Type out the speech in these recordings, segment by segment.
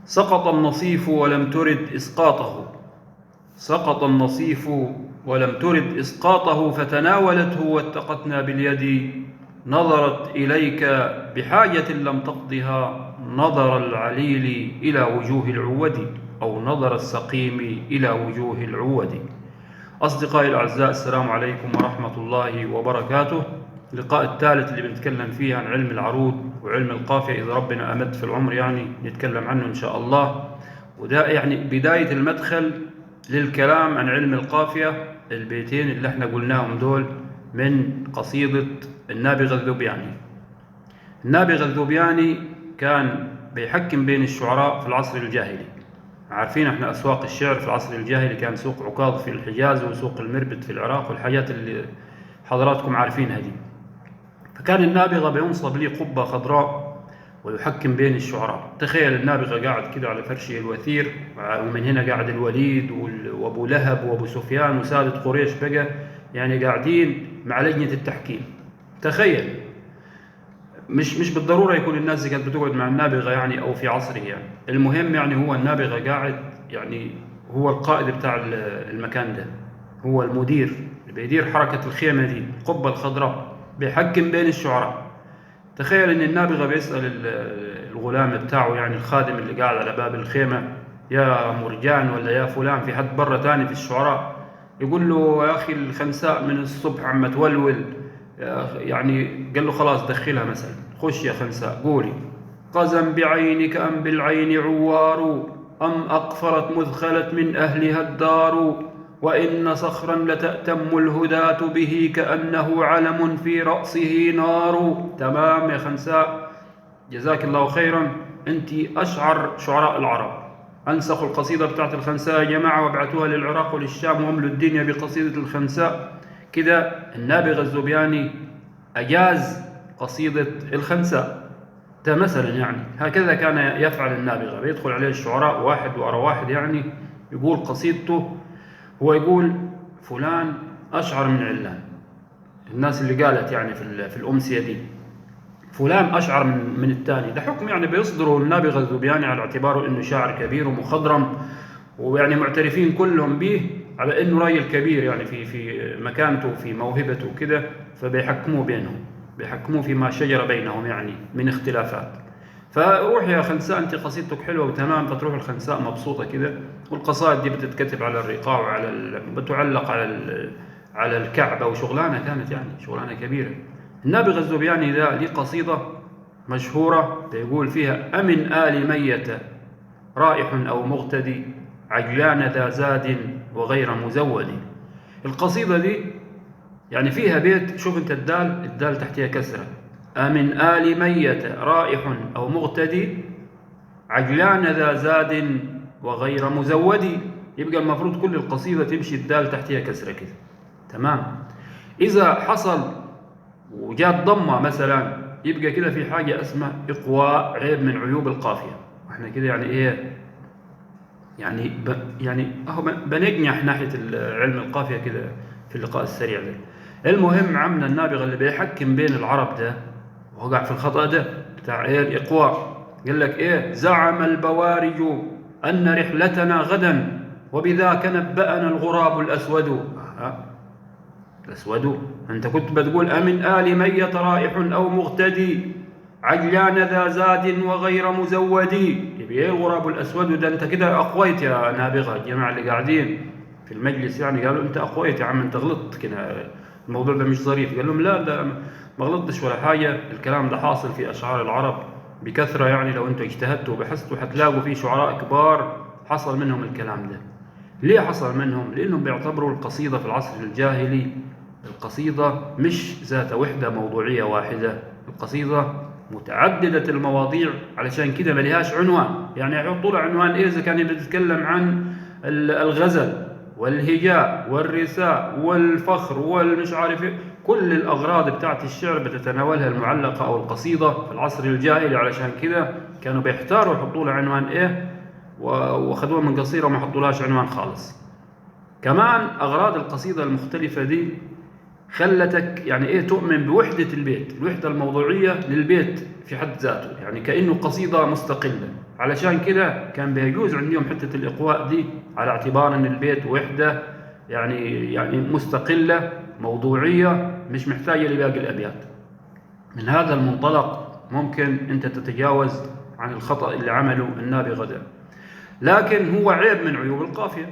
سقط النصيف ولم ترد إسقاطه. سقط النصيف ولم ترد إسقاطه، فتناولته واتقتنا باليد. نظرت إليك بحاجة لم تقضها، نظر العليل إلى وجوه العود، أو نظر السقيم إلى وجوه العود. أصدقائي الأعزاء، السلام عليكم ورحمة الله وبركاته. اللقاء الثالث اللي بنتكلم فيه عن علم العروض وعلم القافية، إذا ربنا أمد في العمر يعني نتكلم عنه إن شاء الله. وده يعني بداية المدخل للكلام عن علم القافية، البيتين اللي احنا قلناهم دول من قصيدة النابغة الذوبياني. النابغة الذوبياني كان بيحكم بين الشعراء في العصر الجاهلي. عارفين احنا أسواق الشعر في العصر الجاهلي، كان سوق عكاظ في الحجاز وسوق المربد في العراق والحاجات اللي حضراتكم عارفينها دي. فكان النابغة بينصب ليه قبة خضراء ويحكم بين الشعراء. تخيل النابغة قاعد كده على فرشه الوثير، ومن هنا قاعد الوليد وابو لهب وابو سفيان وسادة قريش بقى يعني قاعدين مع لجنة التحكيم. تخيل، مش بالضرورة يكون الناس دي كانت بتقعد مع النابغة يعني أو في عصره يعني. المهم يعني هو النابغة قاعد يعني هو القائد بتاع المكان ده، هو المدير اللي بيدير حركة الخيمة دي، القبة الخضراء، بيحكم بين الشعراء. تخيل ان النابغة بيسأل الغلام بتاعه يعني الخادم اللي قاعد على باب الخيمة: يا مرجان ولا يا فلان، في حد برا تاني في الشعراء؟ يقول له: يا أخي الخنساء من الصبح عم تولول. يعني قال له: خلاص دخلها مثلا، خش يا خنساء قولي: قزم بعينك أم بالعين عوار، أم أقفرت مذ خلت من أهلها الدار، وإن صخرا لتأتم الهداة به كأنه علم في رأسه نار. تمام يا خنساء، جزاك الله خيرا، أنت أشعر شعراء العرب. أنسخوا القصيدة بتاعت الخنساء يا جماعة وابعتوها للعراق وللشام واملوا الدنيا بقصيدة الخنساء. كده النابغة الذوبياني أجاز قصيدة الخنساء. ده مثلا يعني هكذا كان يفعل النابغة، بيدخل عليه الشعراء واحد ورا واحد يعني يقول قصيدته. هو يقول: فلان أشعر من علان، الناس اللي قالت يعني في الأمسية دي فلان أشعر من الثاني. ده حكم يعني بيصدره النابغة الذوبياني على اعتباره إنه شاعر كبير ومخضرم، ويعني معترفين كلهم به على إنه راجل كبير يعني في مكانته في موهبته كده، فبيحكموه بينهم، بيحكموه فيما شجر بينهم يعني من اختلافات. فروح يا خنساء، انت قصيدتك حلوه وتمام. فتروح الخنساء مبسوطه كده، والقصائد دي بتتكتب على الرقاع بتعلق على الكعبه، وشغلانه كانت يعني شغلانه كبيره. النابغة الذوبياني ده ليه قصيده مشهوره بيقول فيها: أمن آل ميت رائح أو مغتدي، عجلان ذا زاد وغير مزود. القصيده دي يعني فيها بيت، شوف انت الدال تحتها كسره: أمن آل ميت رائح أو مغتدي، عجلان ذا زاد وغير مزود. يبقى المفروض كل القصيدة تمشي الدال تحتها كسره كده، تمام. إذا حصل وجات ضمة مثلا، يبقى كده في حاجة اسمها إقواء، عيب من عيوب القافية. احنا كده يعني ايه يعني يعني اهو بنجنح ناحية علم القافية كده في اللقاء السريع ده. المهم عمنا النابغة اللي بيحكم بين العرب ده وقع في الخطأ ده بتاع ايه الإقواء. قال لك ايه: زعم البوارج أن رحلتنا غدا، وبذاك نبأنا الغراب الأسود. الأسود، أنت كنت بتقول أمن آل ميت رائح أو مغتدي، عجلان ذا زاد وغير مزودي. يبقى ايه الغراب الأسود ده؟ أنت كده أقويت يا نابغة. الجماعة اللي قاعدين في المجلس يعني قالوا: أنت أقويت يا عم، أنت غلطت كده، الموضوع ده مش ظريف. قال لهم: لا، ده ما غلطتش ولا حاجة، الكلام ده حاصل في أشعار العرب بكثرة يعني، لو أنتوا اجتهدتوا وبحثتوا هتلاقوا في شعراء كبار حصل منهم الكلام ده. ليه حصل منهم؟ لأنهم بيعتبروا القصيدة في العصر الجاهلي القصيدة مش ذات وحدة موضوعية واحدة، القصيدة متعددة المواضيع، علشان كده ملهاش عنوان. يعني يحطوا له عنوان إيه إذا كان بيتكلم عن الغزل والهجاء والرثاء والفخر والمش عارف إيه، كل الأغراض بتاعت الشعر بتتناولها المعلقة أو القصيدة في العصر الجاهلي. علشان كده كانوا بيحتاروا يحطوا له عنوان إيه، وخدوها من قصيرة وما حطولهاش عنوان خالص. كمان أغراض القصيدة المختلفة دي خلتك يعني إيه تؤمن بوحدة البيت، الوحدة الموضوعية للبيت في حد ذاته، يعني كأنه قصيدة مستقلة. علشان كده كان بيجوز عندهم حتة الإقواء دي على اعتبار أن البيت وحدة يعني مستقلة موضوعية مش محتاجة لباقي الأبيات. من هذا المنطلق ممكن أنت تتجاوز عن الخطأ اللي عمله النابغة ده. لكن هو عيب من عيوب القافية،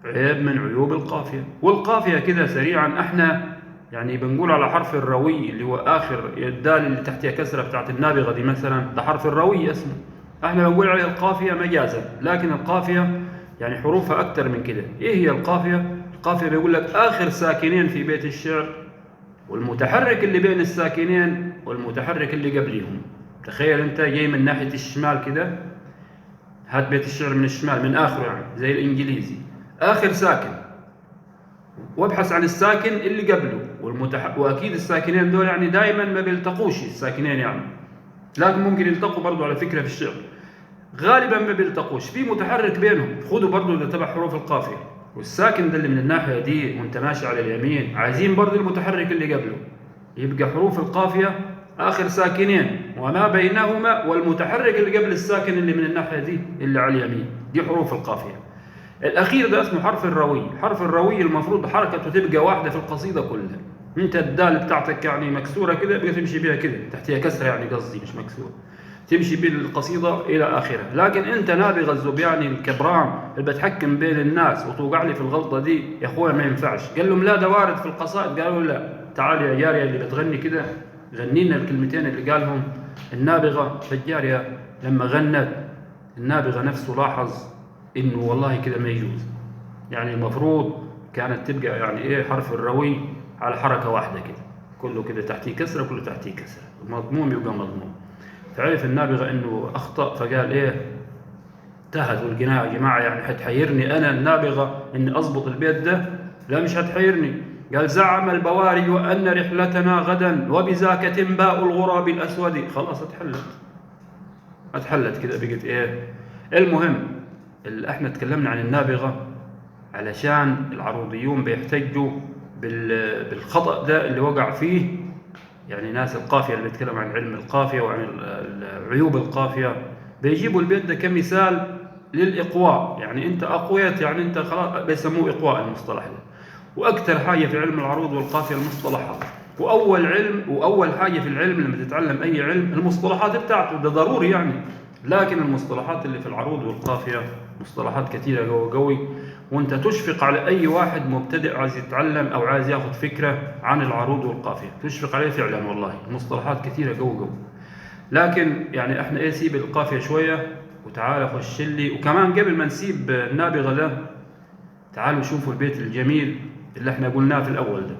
عيب من عيوب القافية. والقافية كده سريعا احنا يعني بنقول على حرف الروي اللي هو آخر الدال اللي تحتها كسرة بتاعت النابغة دي مثلا، ده حرف الروي اسمه، احنا بنقول عليه القافية مجازا. لكن القافية يعني حروفها أكتر من كده. إيه هي القافية؟ القافية بيقول لك آخر ساكنين في بيت الشعر، والمتحرك اللي بين الساكنين والمتحرك اللي قبليهم. تخيل أنت جاي من ناحية الشمال كده، هات بيت الشعر من الشمال من آخره يعني زي الإنجليزي، آخر ساكن، وابحث عن الساكن اللي قبله وأكيد الساكنين دول يعني دائما ما بيلتقوش الساكنين يعني، لكن ممكن يلتقوا برضو على فكرة في الشعر، غالبا ما بيلتقوش في متحرك بينهم. خدوا برضو ده تبع حروف القافية، والساكن ده اللي من الناحية دي وانت ماشي على اليمين عايزين برضو المتحرك اللي قبله، يبقى حروف القافية آخر ساكنين وما بينهما والمتحرك اللي قبل الساكن اللي من الناحية دي اللي على اليمين، دي حروف القافية. الأخير ده اسمه حرف الروي. حرف الروي المفروض حركته تبقى واحدة في القصيدة كلها. انت الدال بتاعتك يعني مكسورة كده بقى تمشي بيها كده، تحتها كسرة يعني قصدي مش مكسورة، تمشي بالقصيدة إلى آخرها. لكن أنت نابغة الزبياني الكبران اللي بتحكم بين الناس وتوقع لي في الغلطة دي، يا أخويا ما ينفعش. قال لهم لا ده وارد في القصائد. قالوا لا، تعال يا جارية اللي بتغني كده غني لنا الكلمتين اللي قالهم النابغة. فالجارية لما غنت النابغة نفسه لاحظ إنه والله كده ما يجوز، يعني المفروض كانت تبقى يعني إيه حرف الروي على حركة واحدة كده، كله كده تحتيه كسرة كله تحتيه كسرة، مضموم يبقى مضموم. فعرف النابغة انه اخطأ فقال ايه انتهت والقناع يا جماعة، يعني حتحيرني انا النابغة اني اضبط البيت ده؟ لا مش هتحيرني. قال زعم البواري ان رحلتنا غدا وبذاك تنباء الغراب الاسود. خلاص اتحلت كده بقت ايه. المهم اللي احنا تكلمنا عن النابغة علشان العروضيون بيحتجوا بالخطأ ده اللي وقع فيه، يعني ناس القافية اللي بيتكلم عن علم القافية وعن عيوب القافية بيجيبوا البيت ده كمثال للإقواء. يعني أنت أقويت، يعني أنت خلاص بيسموه إقواء المصطلح ده. وأكثر حاجة في علم العروض والقافية المصطلحات، وأول حاجة في العلم لما تتعلم أي علم المصطلحات بتاعته، ده ضروري يعني. لكن المصطلحات اللي في العروض والقافية مصطلحات كثيرة قوي، وانت تشفق على اي واحد مبتدئ عايز يتعلم او عايز ياخذ فكرة عن العروض والقافية، تشفق عليه فعلا والله، المصطلحات كثيرة قوي. لكن يعني احنا ايه سيب القافية شوية وتعال خش لي. وكمان قبل ما نسيب النابغة ده تعالوا شوفوا البيت الجميل اللي احنا قلناه في الاول ده.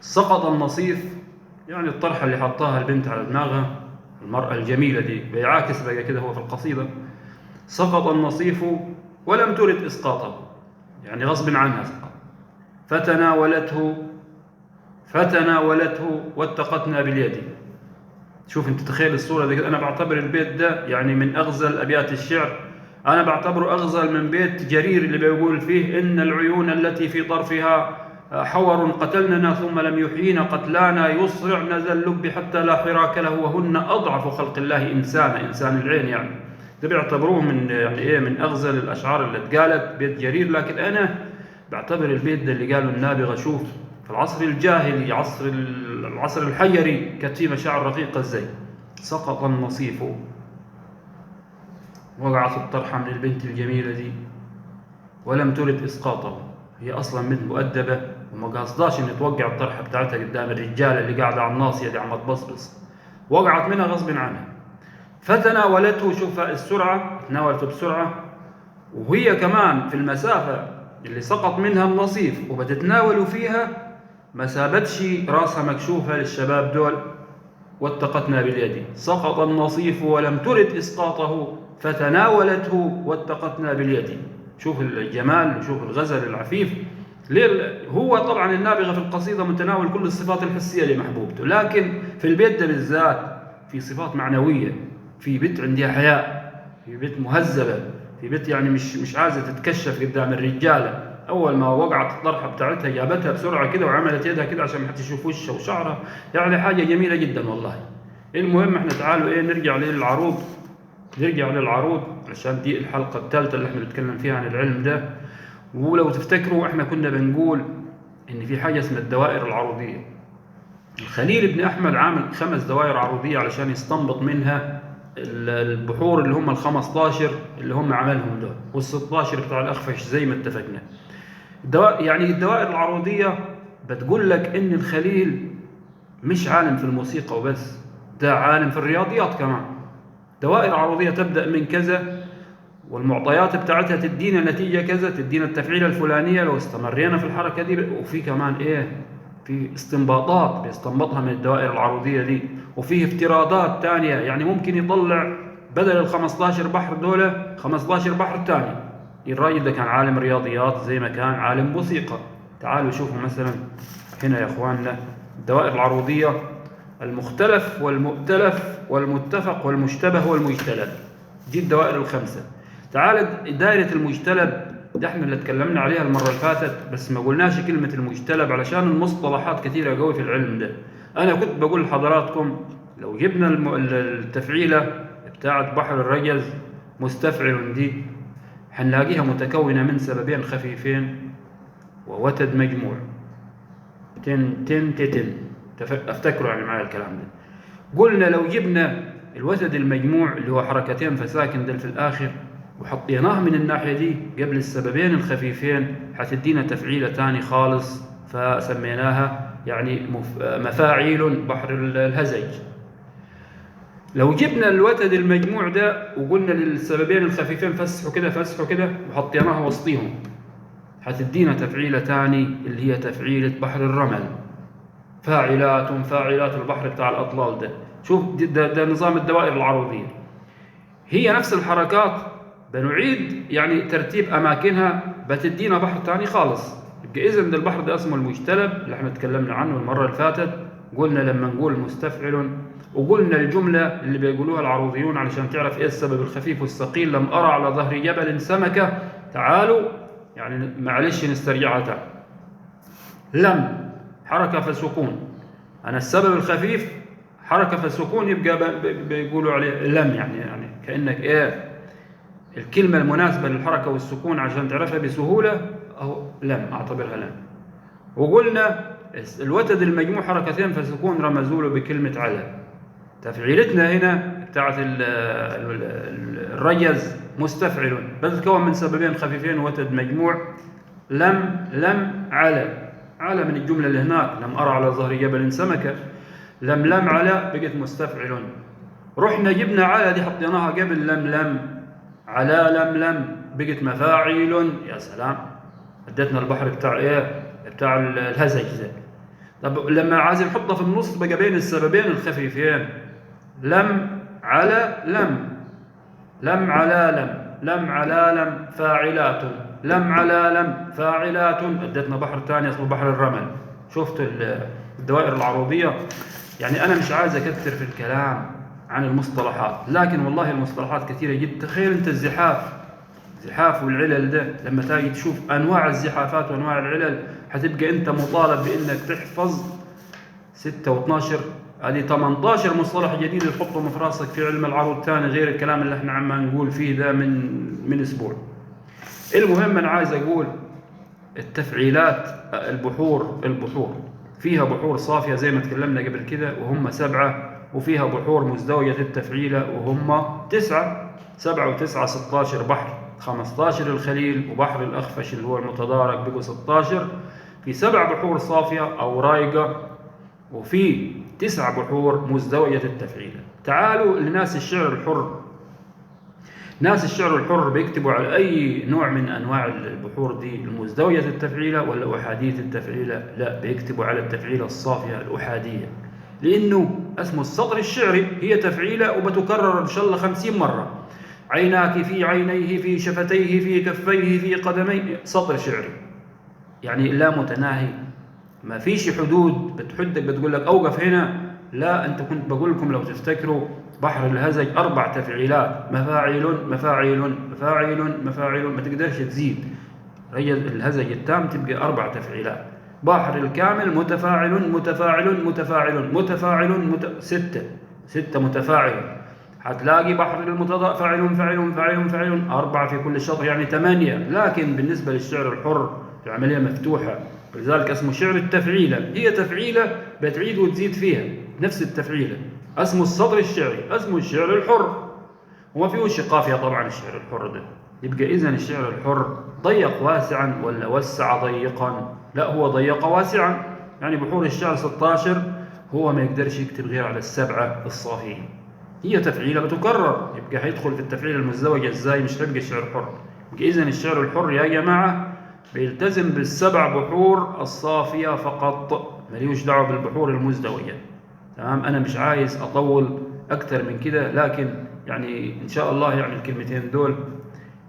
سقط النصيف، يعني الطرحة اللي حطاها البنت على دماغها المرأة الجميلة دي، بيعاكس بقى كده هو في القصيدة. سقط النصيف ولم ترد إسقاطه، يعني غصب عنها سقط. فتناولته واتقتنا باليد. شوف انت تخيل الصورة دي. أنا بعتبر البيت ده يعني من أغزل أبيات الشعر، أنا بعتبره أغزل من بيت جرير اللي بيقول فيه إن العيون التي في طرفها حور قتلننا ثم لم يحيينا قتلانا يصرعن ذا اللب حتى لا حراك له وهن أضعف خلق الله إنسان العين. يعني ده بيعتبروه من يعني إيه من أغزل الأشعار اللي اتقالت بيت جرير. لكن أنا بعتبر البيت ده اللي قاله النابغة، شوف في العصر الجاهلي العصر الحجري كانت فيه مشاعر رقيقة ازاي. سقط النصيف، وقعت الطرحة من البنت الجميلة دي ولم ترد إسقاطه. هي أصلا بنت مؤدبة وما قصداش إن توقع الطرحة بتاعتها قدام الرجالة اللي قاعدة على الناصية دي عم تبصبص، وقعت منها غصب عنها. فتناولته، شوف السرعة، تناولته بسرعة، وهي كمان في المسافة اللي سقط منها النصيف وبتتناول فيها ما سابتش راسها مكشوفة للشباب دول. واتقتنا باليد. سقط النصيف ولم ترد إسقاطه فتناولته واتقتنا باليد. شوف الجمال وشوف الغزل العفيف. هو طبعا النابغة في القصيدة متناول كل الصفات الحسية لمحبوبته، لكن في البيت ده بالذات في صفات معنوية، في بنت عندها حياء، في بنت مهذبة، في بنت يعني مش عايزة تتكشف قدام الرجالة، أول ما وقعت الطرحة بتاعتها جابتها بسرعة كده وعملت يدها كده عشان ما حد يشوف وشها وشعرها، يعني حاجة جميلة جدا والله. المهم احنا تعالوا ايه نرجع للعروض عشان دي الحلقة الثالثة اللي احنا بنتكلم فيها عن العلم ده. ولو تفتكروا احنا كنا بنقول ان في حاجة اسمها الدوائر العروضية. الخليل بن أحمد عامل 5 دوائر عروضية علشان يستنبط منها البحور اللي هم ال15 اللي هم عملهم دول، وال16 بتاع الأخفش زي ما اتفقنا. يعني الدوائر العروضية بتقول لك إن الخليل مش عالم في الموسيقى وبس، ده عالم في الرياضيات كمان. دوائر عروضية تبدأ من كذا، والمعطيات بتاعتها تدينا نتيجة كذا، تدينا التفعيلة الفلانية لو استمرينا في الحركة دي. وفي كمان إيه، في استنباطات بيستنبطها من الدوائر العروضية دي، وفيه افتراضات تانية. يعني ممكن يطلع بدل ال 15 بحر دول 15 بحر تاني. الراجل ده كان عالم رياضيات زي ما كان عالم موسيقى. تعالوا شوفوا مثلا هنا يا اخواننا الدوائر العروضية: المختلف والمؤتلف والمتفق والمشتبه والمجتلب. دي الدوائر ال5. تعال دائرة المجتلب ده احنا اللي اتكلمنا عليها المرة اللي فاتت، بس ما قلناش كلمة المجتلب علشان المصطلحات كثيرة قوي في العلم ده. انا كنت بقول لحضراتكم لو جبنا التفعيلة بتاعت بحر الرجز مستفعل دي هنلاقيها متكونة من سببين خفيفين ووتد مجموع. تن تن تتن، افتكروا يعني معايا الكلام ده. قلنا لو جبنا الوتد المجموع اللي هو حركتين فساكن دل في الآخر وحطيناه من الناحية دي قبل السببين الخفيفين حتدينا تفعيلة تاني خالص، فسميناها يعني مفاعيل بحر الهزج. لو جبنا الوتد المجموع ده وقلنا للسببين الخفيفين فسحوا كده وحطيناها وسطيهم حتدينا تفعيلة تاني اللي هي تفعيلة بحر الرمل. فاعلات البحر بتاع الأطلال ده. شوف ده نظام الدوائر العروضية. هي نفس الحركات بنعيد يعني ترتيب أماكنها بتدينا بحر تاني خالص. يبقى إذن ده البحر ده اسمه المجتلب اللي احنا اتكلمنا عنه المرة اللي فاتت. قلنا لما نقول مستفعل، وقلنا الجملة اللي بيقولوها العروضيون علشان تعرف ايه السبب الخفيف والثقيل: لم أرى على ظهر جبل سمكة. تعالوا يعني معلش نسترجعها تاني. لم حركة فسكون، أنا السبب الخفيف حركة فسكون يبقى بيقولوا عليه لم. يعني كأنك ايه الكلمة المناسبة للحركة والسكون عشان تعرفها بسهولة أو لم، أعتبرها لم. وقلنا الوتد المجموع حركتين فسكون رمزوا له بكلمة على. تفعيلتنا هنا بتاعت الرجز مستفعل بتتكون من سببين خفيفين وتد مجموع: لم على من الجملة اللي هناك: لم أرى على ظهر جبل سمكة. لم على بقت مستفعل. رحنا جبنا على دي حطيناها قبل لم على لم بقت مفاعيل. يا سلام، ادتنا البحر بتاع ايه، بتاع الهزج ده. طب لما عايز نحطها في النص بقى بين السببين الخفيفين: لم على لم فاعلات. لم على لم فاعلات ادتنا بحر ثاني اسمه بحر الرمل. شفتوا الدوائر العروضية؟ يعني انا مش عايز اكثر في الكلام عن المصطلحات، لكن والله المصطلحات كثيرة جدا. تخيل انت الزحاف والعلل ده، لما تاجي تشوف انواع الزحافات وانواع العلل حتبقى انت مطالب بانك تحفظ 6 و12 هذه 18 مصطلح جديد تحطهم في راسك في علم العروض ثاني غير الكلام اللي احنا عم نقول فيه ده من اسبوع. المهم انا عايز اقول التفعيلات، البحور فيها بحور صافية زي ما تكلمنا قبل كده وهم 7، وفيها بحور مزدوجة التفعيلة وهم 9. 7 و9 16 بحر، 15 الخليل وبحر الأخفش اللي هو المتدارك بقوا 16. في 7 بحور صافية أو رايقة، وفي 9 بحور مزدوجة التفعيلة. تعالوا لناس الشعر الحر. ناس الشعر الحر بيكتبوا على أي نوع من أنواع البحور دي المزدوجة التفعيلة ولا أحادية التفعيلة؟ لا، بيكتبوا على التفعيلة الصافية الأحادية، لأنه اسمه السطر الشعري. هي تفعيلة وبتكرر إن شاء الله 50 مرة: عيناك في عينيه، في شفتيه، في كفيه، في قدميه. سطر شعري يعني لا متناهي، ما فيش حدود بتحدك بتقول لك أوقف هنا. لا، أنت كنت بقول لكم لو تفتكروا بحر الهزج 4 تفعيلات: مفاعل مفاعل مفاعل مفاعل، ما تقدرش تزيد. الهزج التام تبقى 4 تفعيلات. بحر الكامل متفاعل متفاعل متفاعل متفاعل 6 متفاعل. هتلاقي بحر المتضاء فاعل فاعل فاعل فاعل 4 في كل شطر يعني 8. لكن بالنسبة للشعر الحر العملية مفتوحة، ولذلك اسمه شعر التفعيلة. هي تفعيلة بتعيد وتزيد فيها نفس التفعيلة، اسمه السطر الشعري، اسمه الشعر الحر. وما فيهوش قافية طبعا الشعر الحر ده. يبقى إذن الشعر الحر ضيق واسعا ولا وسع ضيقا؟ لا، هو ضيق واسعا. يعني بحور الشعر 16، هو ما يقدرش يكتب غير على السبعة الصافيين. هي تفعيلة بتكرر، يبقى هيدخل في التفعيلة المزدوجة ازاي؟ مش هيبقى شعر حر. يبقى إذن الشعر الحر يا جماعة بيلتزم بالسبع بحور الصافية فقط، مليوش دعوة بالبحور المزدوجة. تمام؟ أنا مش عايز أطول أكثر من كده، لكن يعني إن شاء الله يعني الكلمتين دول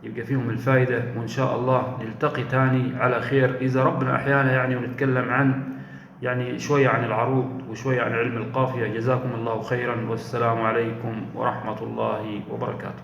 يبقى فيهم الفائدة، وإن شاء الله نلتقي تاني على خير إذا ربنا أحيانا يعني، ونتكلم عن يعني شوية عن العروض وشوية عن علم القافية. جزاكم الله خيرا، والسلام عليكم ورحمة الله وبركاته.